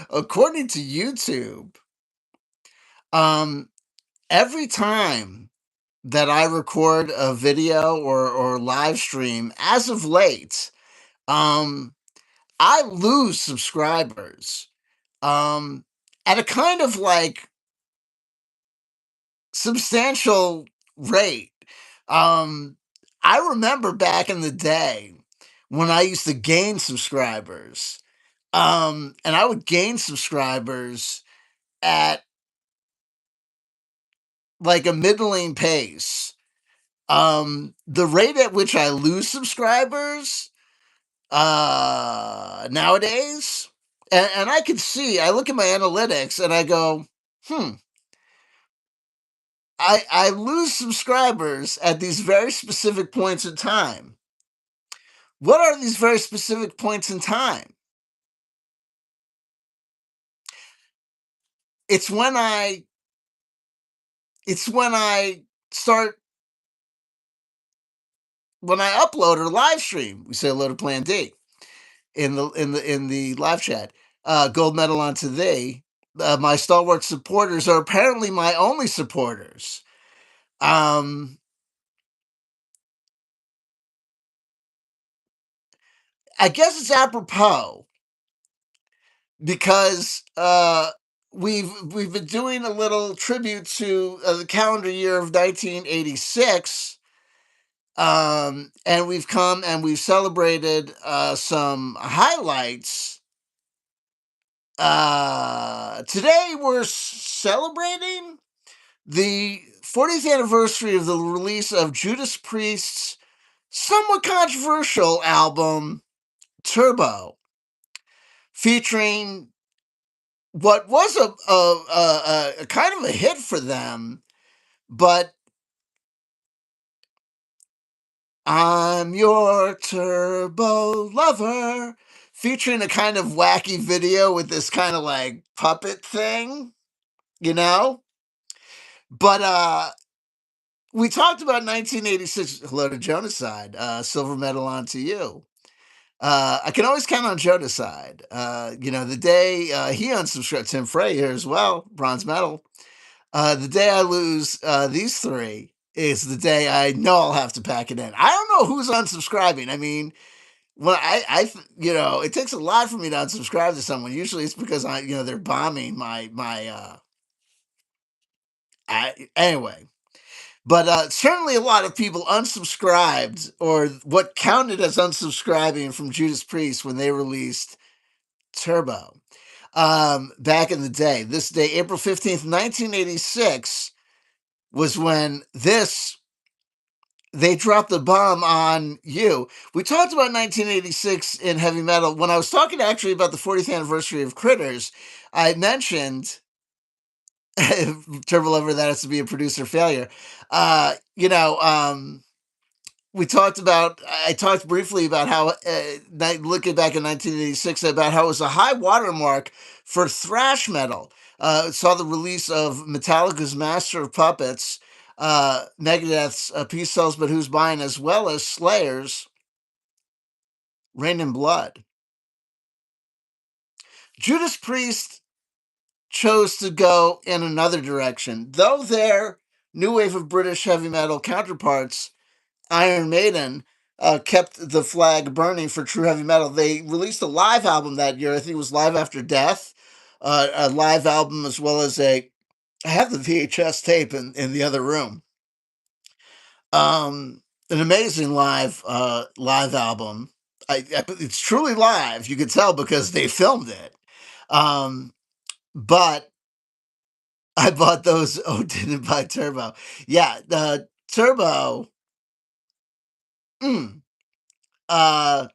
According to YouTube, um, every time that I record a video or live stream, as of late, um, I lose subscribers, um, at a kind of like substantial rate. Um, I remember back in the day when I used to gain subscribers, and I would gain subscribers at like a middling pace. The rate at which I lose subscribers nowadays, and I can see, I look at my analytics and I go, hmm, I lose subscribers at these very specific points in time. What are these very specific points in time? It's when I it's when I start when I upload or live stream. We say hello to Plan D in the live chat. Gold medal onto thee. My stalwart supporters are apparently my only supporters. Um, I guess it's apropos because we've been doing a little tribute to the calendar year of 1986, and we've come and we've celebrated some highlights. Today we're celebrating the 40th anniversary of the release of Judas Priest's somewhat controversial album Turbo, featuring what was a kind of a hit for them, but I'm your turbo lover, featuring a kind of wacky video with this kind of like puppet thing, you know? But we talked about 1986. Hello to Jonaside. Silver medal on to you. I can always count on Jonaside. The day he unsubscribed, Tim Frey here as well, bronze medal. The day I lose these three is the day I know I'll have to pack it in. I don't know who's unsubscribing. I mean, when it takes a lot for me to unsubscribe to someone. Usually, it's because they're bombing anyway. But certainly, a lot of people unsubscribed, or what counted as unsubscribing from Judas Priest when they released Turbo. Back in the day, this day, April 15th, 1986, was when they dropped the bomb on you. We talked about 1986 in heavy metal. When I was talking actually about the 40th anniversary of Critters, I mentioned Turbo Lover, that has to be a producer failure. We talked about, I talked briefly about how, looking back in 1986, about how it was a high watermark for thrash metal. It saw the release of Metallica's Master of Puppets, Megadeth's Peace Sells But Who's Buying, as well as Slayer's Rain in Blood. Judas Priest chose to go in another direction. Though their new wave of British heavy metal counterparts, Iron Maiden, kept the flag burning for true heavy metal. They released a live album that year. I think it was Live After Death, a live album, as well as I have the VHS tape in the other room. An amazing live album. It's truly live. You could tell because they filmed it. But I bought those. Oh, didn't buy Turbo. Yeah, the Turbo. Mm, uh,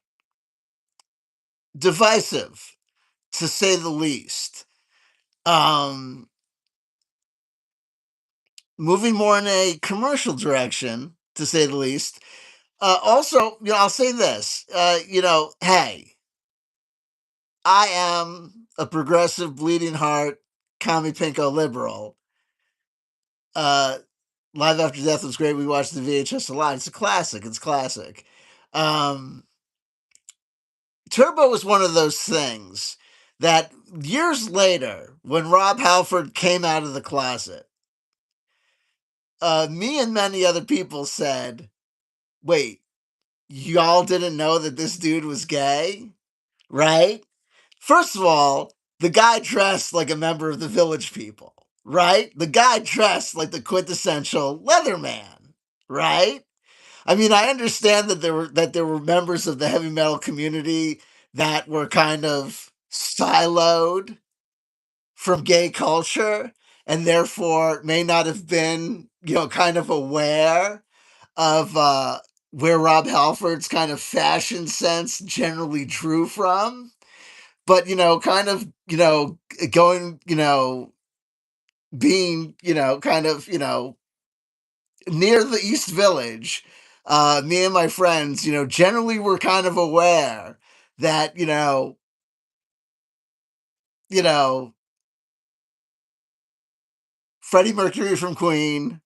Divisive, to say the least. Um, Moving more in a commercial direction, to say the least. Also, I'll say this. Hey, I am a progressive, bleeding heart, commie pinko liberal. Uh, Live After Death was great. We watched the VHS a lot. It's a classic. It's classic. Um, Turbo was one of those things that years later, when Rob Halford came out of the closet, me and many other people said, wait, y'all didn't know that this dude was gay? Right? First of all, the guy dressed like a member of the Village People, right? The guy dressed like the quintessential Leatherman, right? I mean, I understand that there were members of the heavy metal community that were kind of siloed from gay culture and therefore may not have been, kind of aware of where Rob Halford's kind of fashion sense generally drew from. But, kind of, going, being, kind of, near the East Village, me and my friends, generally were kind of aware that, you know, Freddie Mercury from Queen,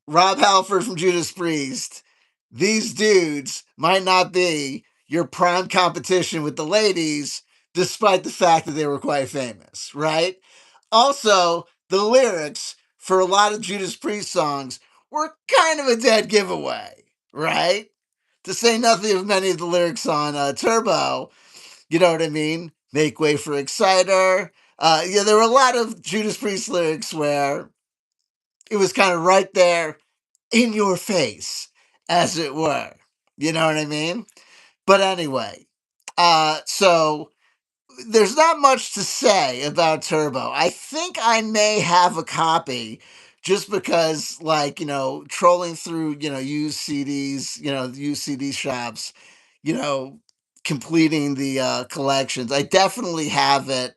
Rob Halford from Judas Priest, these dudes might not be your prime competition with the ladies, despite the fact that they were quite famous, right? Also, the lyrics for a lot of Judas Priest songs were kind of a dead giveaway, right? To say nothing of many of the lyrics on Turbo, you know what I mean? Make way for Exciter. Yeah, there were a lot of Judas Priest lyrics where it was kind of right there in your face, as it were. You know what I mean? But anyway, so there's not much to say about Turbo. I think I may have a copy just because, like, trolling through, used CDs, used CD shops, you know, completing the collections. I definitely have it,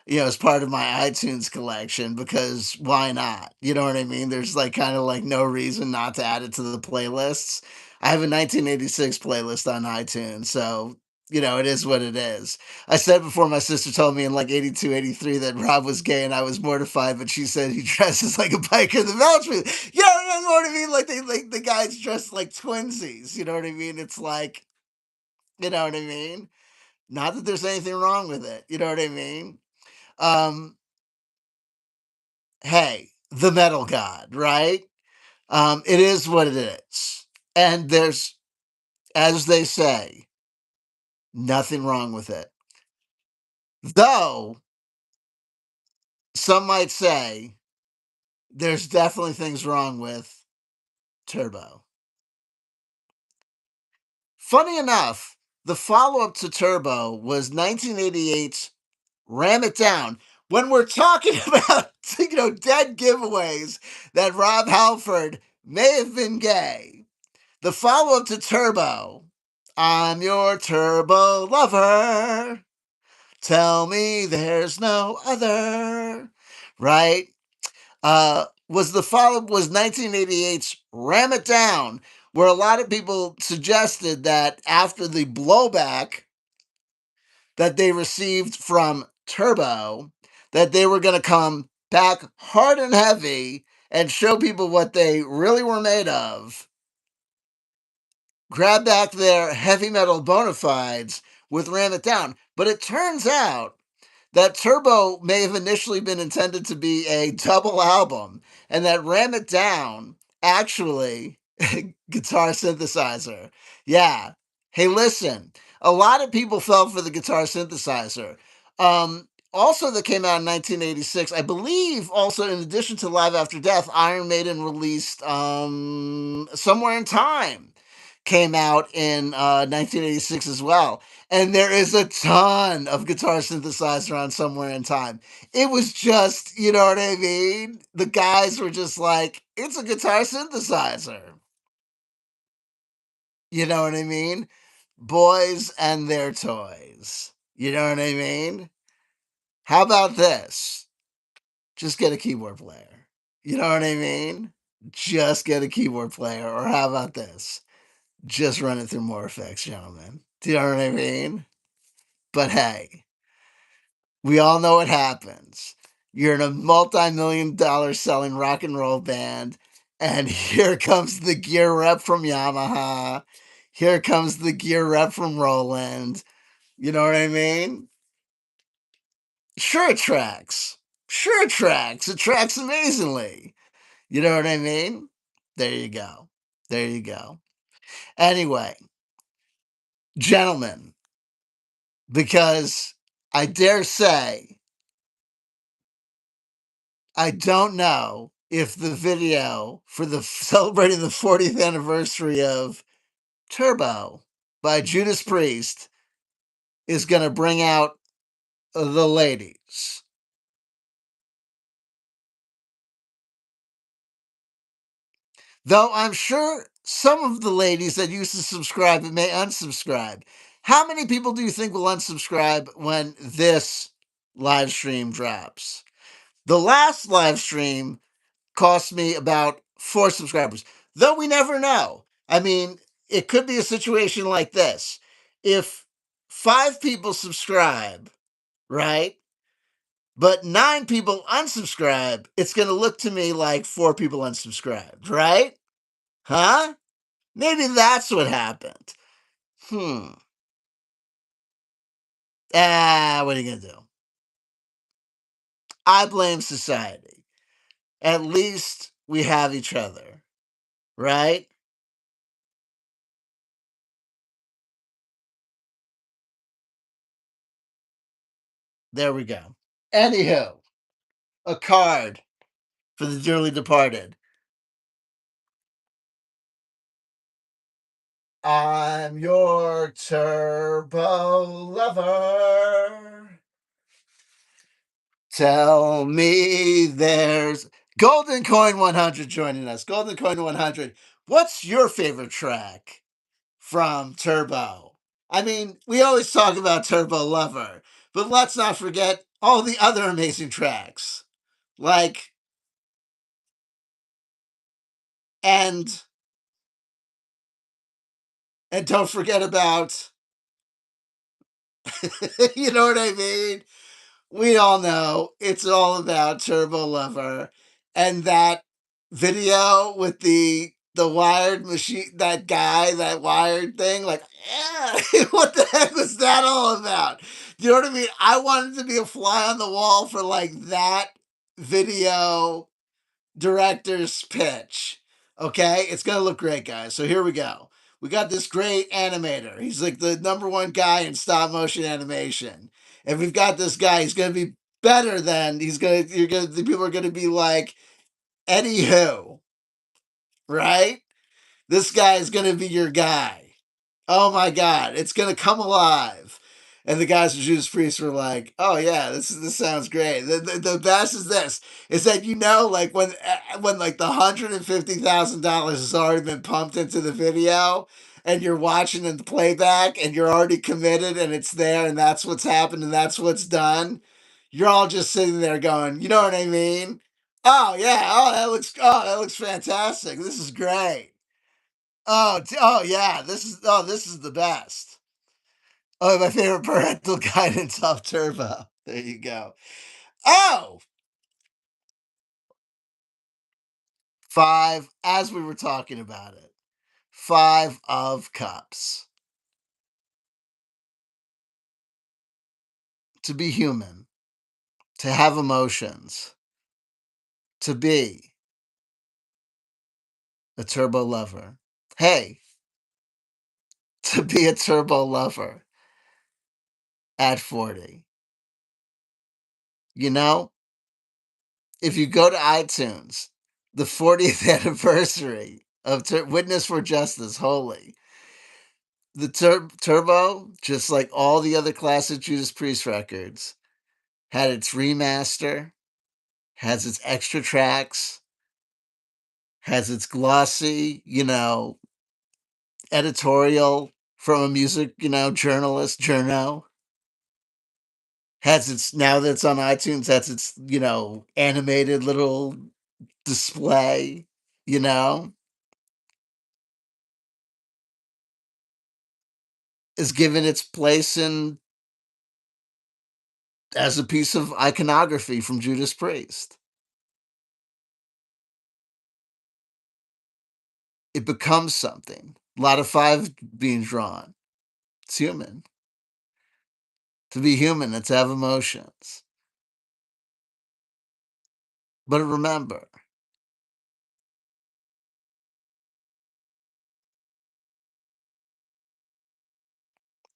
as part of my iTunes collection because why not? You know what I mean? There's like kind of like no reason not to add it to the playlists. I have a 1986 playlist on iTunes, so it is what it is. I said before my sister told me in like 82, 83 that Rob was gay and I was mortified, but she said he dresses like a biker in the military. You know what I mean? Like the guys dressed like twinsies. You know what I mean? It's like, you know what I mean? Not that there's anything wrong with it. You know what I mean? Um, hey, the metal god, right? It is what it is. And there's, as they say, nothing wrong with it. Though some might say there's definitely things wrong with Turbo. Funny enough, the follow up to Turbo was 1988's Ram It Down. When we're talking about, dead giveaways that Rob Halford may have been gay, the follow up to Turbo, I'm your turbo lover. Tell me there's no other. Right? Was 1988's Ram It Down, where a lot of people suggested that after the blowback that they received from Turbo, that they were going to come back hard and heavy and show people what they really were made of, grab back their heavy metal bona fides with Ram It Down. But it turns out that Turbo may have initially been intended to be a double album, and that Ram It Down actually guitar synthesizer. Yeah. Hey, listen, a lot of people fell for the guitar synthesizer. Also, that came out in 1986. I believe also, in addition to Live After Death, Iron Maiden released Somewhere in Time came out in 1986 as well. And there is a ton of guitar synthesizer on Somewhere in Time. It was just, you know what I mean? The guys were just like, it's a guitar synthesizer. You know what I mean? Boys and their toys. You know what I mean? How about this? Just get a keyboard player. You know what I mean? Just get a keyboard player. Or how about this? Just run it through more effects, gentlemen. Do you know what I mean? But hey, we all know what happens. You're in a multi-million dollar selling rock and roll band, and here comes the gear rep from Yamaha. Here comes the gear rep from Roland. You know what I mean? Sure it tracks. Sure it tracks. It tracks amazingly. You know what I mean? There you go. There you go. Anyway, gentlemen, because I dare say, I don't know if the video for the celebrating the 40th anniversary of Turbo by Judas Priest is going to bring out the ladies. Though I'm sure some of the ladies that used to subscribe may unsubscribe. How many people do you think will unsubscribe when this live stream drops? The last live stream cost me about 4 subscribers, though we never know. I mean, it could be a situation like this. If 5 people subscribe, right, but 9 people unsubscribe, it's going to look to me like 4 people unsubscribed, right? Huh? Maybe that's what happened. What are you going to do? I blame society. At least we have each other, right? There we go. Anywho, a card for the dearly departed. I'm your turbo lover. Tell me there's Golden Coin 100 joining us. Golden Coin 100. What's your favorite track from Turbo? I mean, we always talk about Turbo Lover, but let's not forget all the other amazing tracks. Like, and don't forget about you know what I mean? We all know it's all about Turbo Lover and that video with the wired machine, that guy, that wired thing. Like, yeah, what the heck was that all about? You know what I mean? I wanted to be a fly on the wall for like that video director's pitch. Okay, it's gonna look great, guys. So here we go. We got this great animator. He's like the #1 guy in stop motion animation, and we've got this guy. He's gonna be better than he's gonna. You're gonna. The people are gonna be like Eddie Who, right? This guy is gonna be your guy. Oh my God, it's gonna come alive. And the guys from Judas Priest were like, "Oh yeah, this sounds great." The best is this: is that like when like the $150,000 has already been pumped into the video, and you're watching the playback, and you're already committed, and it's there, and that's what's happened, and that's what's done. You're all just sitting there going, "You know what I mean? Oh yeah, that looks fantastic. This is great." Oh yeah, this is the best. Oh, my favorite parental guidance off Turbo. There you go. Oh, five, as we were talking about it, 5 of Cups. To be human, to have emotions, to be a turbo lover. Hey, to be a turbo lover at 40. You know, if you go to iTunes, the 40th anniversary of Witness for Justice, holy. The Turbo, just like all the other classic Judas Priest records, had its remaster, has its extra tracks, has its glossy, editorial from a music, journalist, journo. Has its, now that it's on iTunes, has its, animated little display, you know, is given its place in as a piece of iconography from Judas Priest. It becomes something. A lot of 5 being drawn. It's human. To be human and to have emotions. But remember,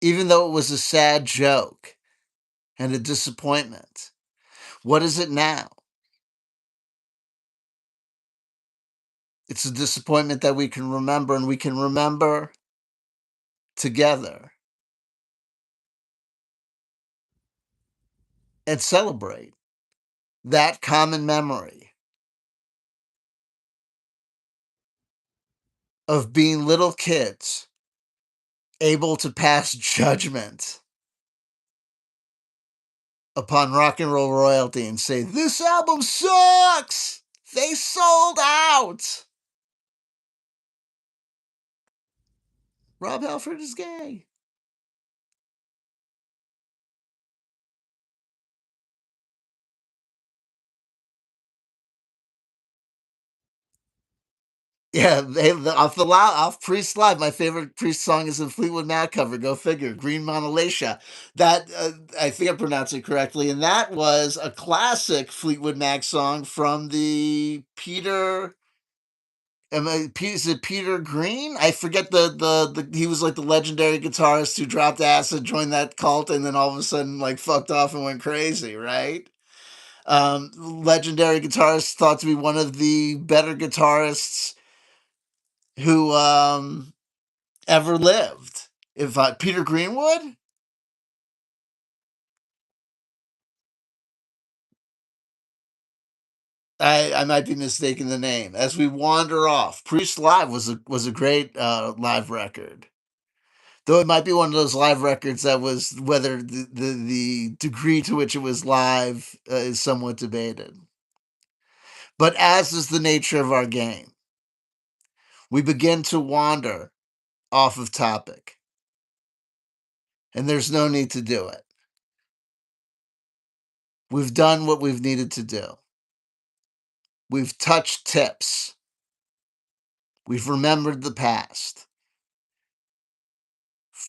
even though it was a sad joke and a disappointment, what is it now? It's a disappointment that we can remember, and we can remember together and celebrate that common memory of being little kids able to pass judgment upon rock and roll royalty and say, "This album sucks! They sold out! Rob Halford is gay." Yeah, off Priest Live, my favorite Priest song is a Fleetwood Mac cover. Go figure. Green Monalacia. That I think I pronounced it correctly, and that was a classic Fleetwood Mac song from the Peter. Is it Peter Green? I forget the he was like the legendary guitarist who dropped acid, joined that cult, and then all of a sudden like fucked off and went crazy, right? Legendary guitarist, thought to be one of the better guitarists who ever lived. If Peter Greenwood, I might be mistaking the name. As we wander off, Priest Live was a great live record. Though it might be one of those live records that was, whether the degree to which it was live is somewhat debated. But as is the nature of our game, we begin to wander off of topic, and there's no need to do it. We've done what we've needed to do. We've touched tips. We've remembered the past.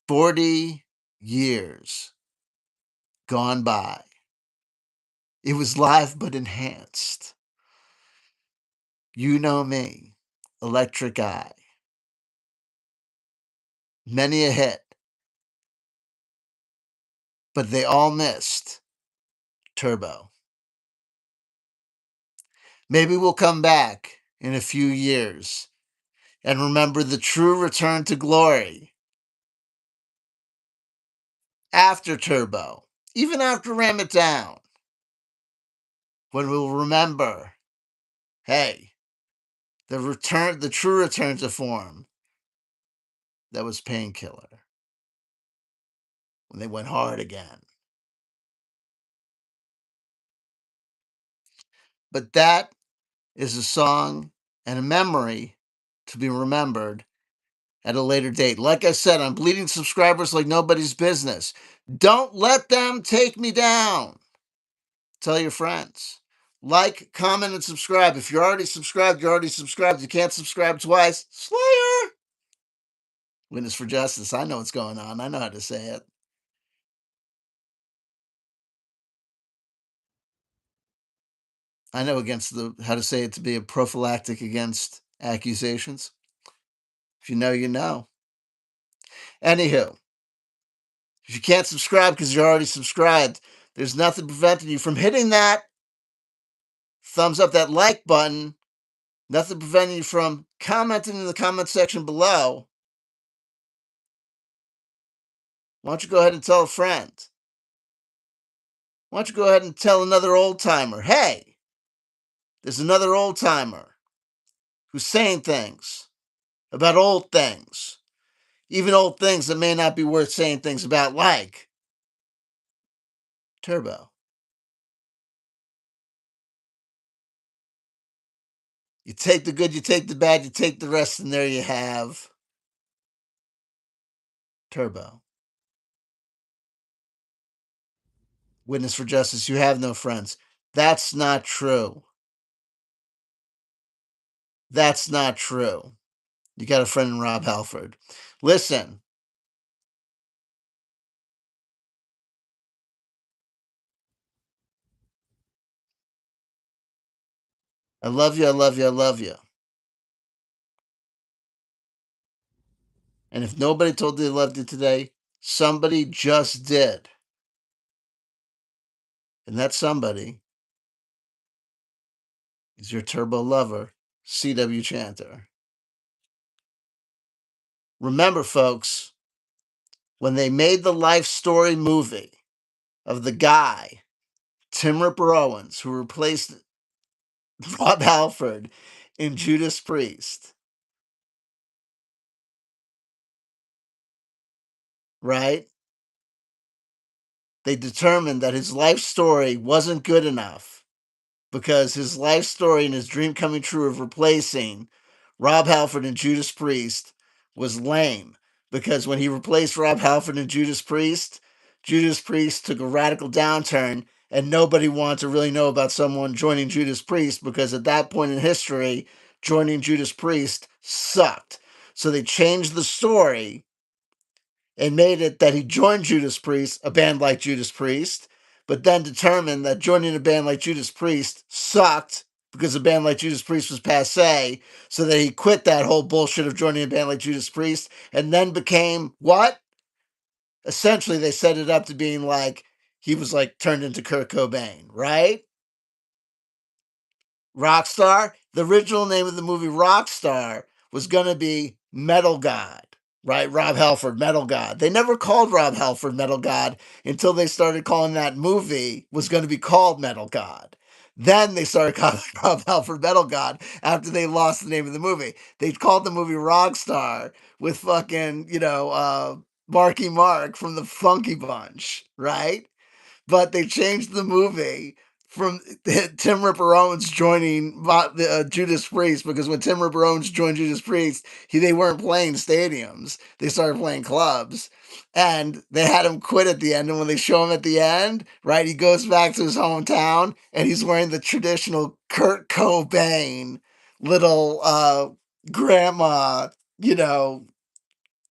40 years gone by. It was live but enhanced. You know me, Electric Eye. Many a hit, but they all missed Turbo. Maybe we'll come back in a few years and remember the true return to glory after Turbo, even after Ram It Down, when we'll remember, hey, the true return to form that was Painkiller, when they went hard again. But that is a song and a memory to be remembered at a later date. Like I said, I'm bleeding subscribers like nobody's business. Don't let them take me down. Tell your friends. Like, comment, and subscribe. If you're already subscribed, you're already subscribed. You can't subscribe twice. Slayer! Witness for justice. I know what's going on. I know how to say it. I know how to say it to be a prophylactic against accusations. If you know, you know. Anywho, if you can't subscribe because you're already subscribed, there's nothing preventing you from hitting that thumbs up, that like button. Nothing preventing you from commenting in the comment section below. Why don't you go ahead and tell a friend? Why don't you go ahead and tell another old timer, hey, there's another old timer who's saying things about old things, even old things that may not be worth saying things about, like Turbo. You take the good, you take the bad, you take the rest, and there you have Turbo. Witness for justice, you have no friends. That's not true. That's not true. You got a friend in Rob Halford. Listen, I love you. I love you. I love you. And if nobody told you they loved you today, somebody just did. And that somebody is your turbo lover, C.W. Chanter. Remember, folks, when they made the life story movie of the guy, Tim Ripper Owens, who replaced Rob Halford in Judas Priest, right? They determined that his life story wasn't good enough because his life story and his dream coming true of replacing Rob Halford and Judas Priest was lame. Because when he replaced Rob Halford and Judas Priest took a radical downturn, and nobody wanted to really know about someone joining Judas Priest because at that point in history, joining Judas Priest sucked. So they changed the story and made it that he joined Judas Priest, a band like Judas Priest, but then determined that joining a band like Judas Priest sucked because a band like Judas Priest was passe, so that he quit that whole bullshit of joining a band like Judas Priest and then became what? Essentially, they set it up to being like he was like turned into Kurt Cobain, right? Rockstar. The original name of the movie Rockstar was going to be Metal God, right? Rob Halford, Metal God. They never called Rob Halford Metal God until they started calling that movie was going to be called Metal God. Then they started calling Rob Halford Metal God after they lost the name of the movie. They called the movie Rockstar with fucking, Marky Mark from the Funky Bunch, right? But they changed the movie from Tim Ripper Owens joining Judas Priest, because when Tim Ripper Owens joined Judas Priest, they weren't playing stadiums. They started playing clubs. And they had him quit at the end. And when they show him at the end, right, he goes back to his hometown and he's wearing the traditional Kurt Cobain little grandma, you know,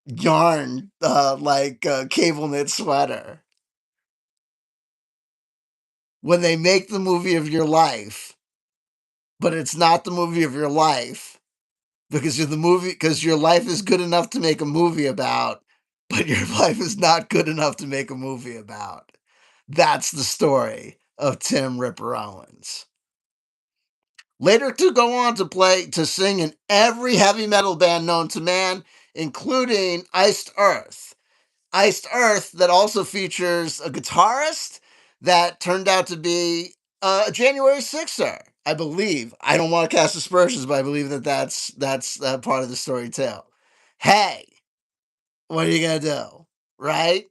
yarn cable knit sweater. When they make the movie of your life, but it's not the movie of your life because your life is good enough to make a movie about, but your life is not good enough to make a movie about. That's the story of Tim Ripper Owens. Later to go on to sing in every heavy metal band known to man, including Iced Earth. Iced Earth that also features a guitarist that turned out to be a January 6er, I believe. I don't want to cast aspersions, but I believe that's part of the story too. Hey, what are you gonna do, right?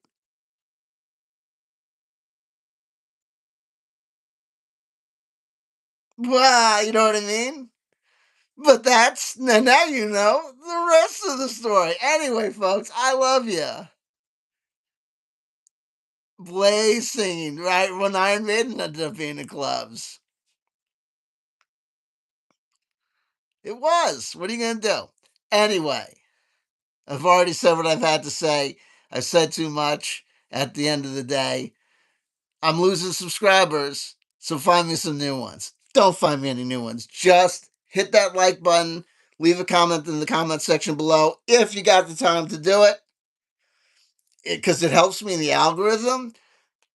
Well, you know what I mean. But that's now you know the rest of the story. Anyway, folks, I love you. Blaze singing, right? When Iron Maiden ended up being in clubs. It was. What are you going to do? Anyway, I've already said what I've had to say. I said too much at the end of the day. I'm losing subscribers, so find me some new ones. Don't find me any new ones. Just hit that like button, leave a comment in the comment section below if you got the time to do it, because it helps me in the algorithm.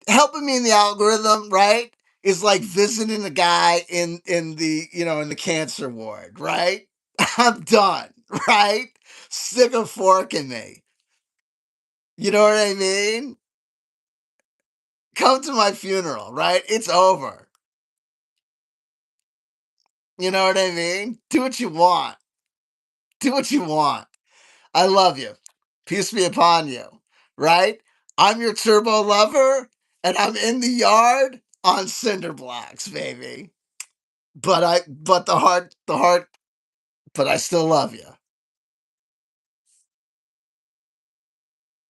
Helping me in the algorithm, right, is like visiting a guy in the in the cancer ward, right? I'm done, right? Stick a fork in me. You know what I mean? Come to my funeral, right? It's over. You know what I mean? Do what you want. Do what you want. I love you. Peace be upon you, right? I'm your turbo lover, and I'm in the yard on cinder blocks, baby. But the heart, but I still love you.